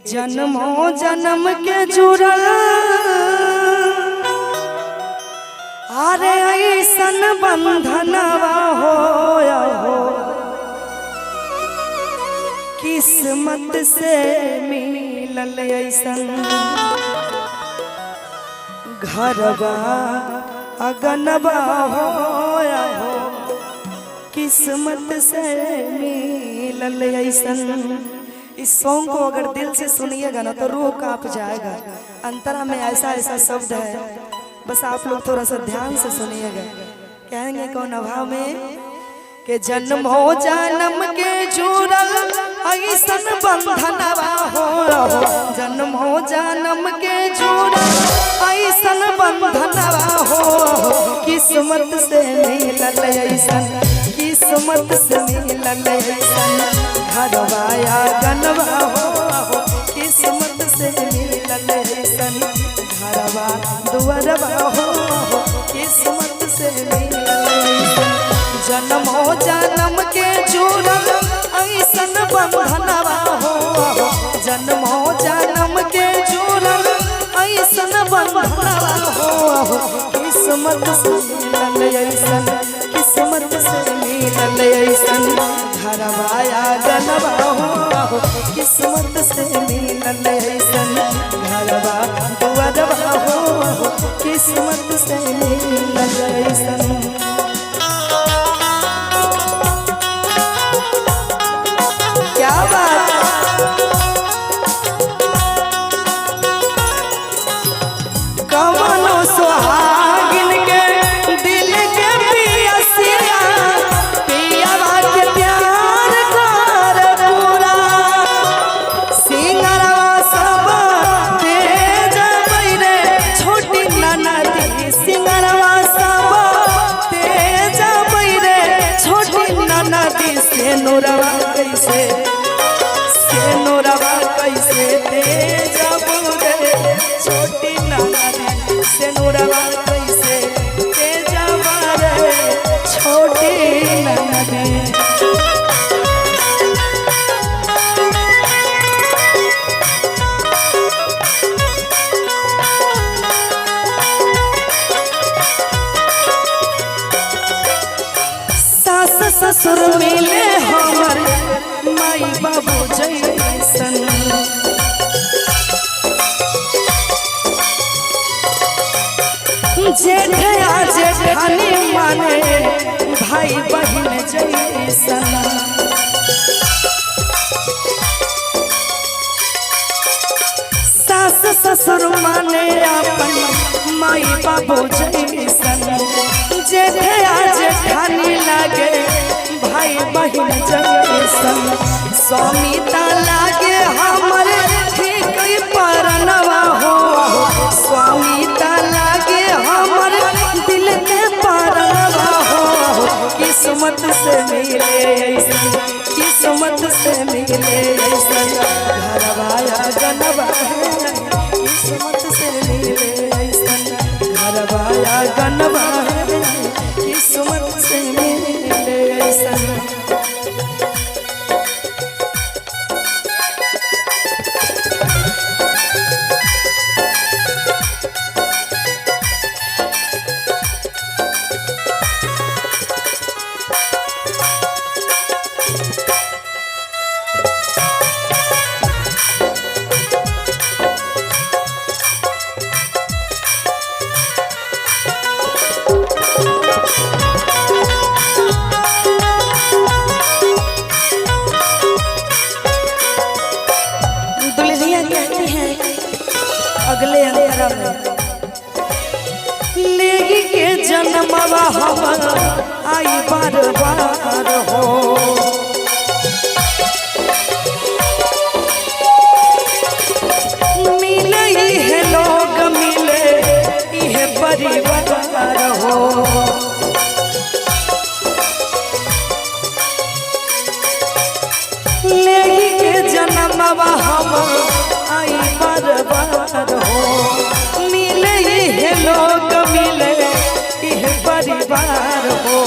जन्मों जन्म के जुड़ल अरे ऐसन बंधनवा हो किस्मत से मिलल ऐसन घरवा अगनवा हो किस्मत से मिलल ऐसन। इस सॉन्ग को अगर दिल से सुनिएगा ना तो रूह कांप जाएगा। अंतरा में ऐसा ऐसा शब्द है, बस आप लोग थोड़ा सा ध्यान से सुनिएगा। कहेंगे कौन अभाव में के जन्म हो जन्म के जुड़ल ऐसन बंधनवा हो, जन्म हो जन्म के जुड़ल ऐसन बंधनवा हो किस्मत से मिलल ऐसन, किस्मत से मिलल ऐसन घरवाया गनवा हो किस्मत से मिलल ऐसन घरवा दुआरवा हो किस्मत से मिलल ऐसन। जन्म हो जन्म के जुड़ल ऐसन बंधनवा हो, जन्म हो जन्म के जुड़ल ऐसन बंधनवा हो किस्मत से मिलल ऐसन, किस्मत से मिलल ऐसन घरवाया गनवा हो किस्मत से मिलल ऐसन घरवा दुआरवा हो किस्मत से मिलल ऐसन। क्या बात कमनो सुहागिन के दिल के पियसिया पियावा के प्यार कर पूरा सिंगरवा सब तेज बैरे छोटी ननदी सिंगरवा सब तेज बैरे छोटी ननदी से नूरवा कैसे कैसे तेज बैरे छोटी ननदी से नूरवा कैसे तेज बैरे छोटी ननदी। सास ससुर मिले हमर माई बाबू जैसन, जेठया जेठानी माने भाई बहन जैसन। सास ससुर माने अपन माई बाबू जैसन, जेठया जेठानी लागे भाई बहन जैसन। स्वामिता लागे हमर ठीक परनवा हो, स्वामिता लागे हमर दिल के परनवा हो किस्मत से मिले ऐसन, किस्मत से मिले ऐसन घरवाया गनवा किस्मत से मिले ऐसन घरवाया गनवा किस्मत से मिले ऐसन। अगले अंतरा में लेगी के जन्मवा हम आई बार बार हो, मिले है लोग मिले यह परिवार हो, लेगी के जन्मवा हम आई बार बार हो, मिले ये लोग मिले यह परिवार हो।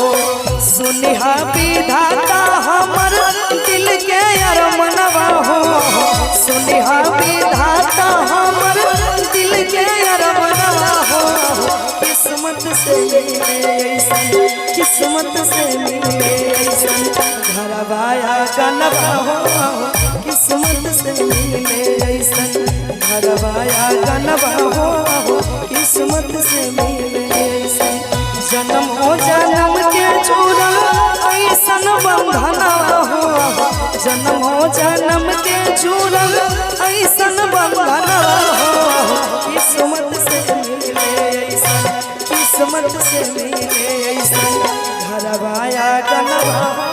सुनिहा विधाता हमर दिल के अरमनवा हो, सुनिहा किस्मत से मिले ऐसन, किस्मत से मिले ऐसन घरवाया गनवा हो, किस्मत से मिले ऐसन घरवाया गनवा हो, किस्मत से मिले ऐसन जन्म हो जन्म के चूड़ा ऐसन बंधना हो, जन्म हो जन्म के चूड़ा ऐसन बंधना हो, किस्मत से मिले ऐसन, किस्मत से मिले ऐसन घरवाया गनवा।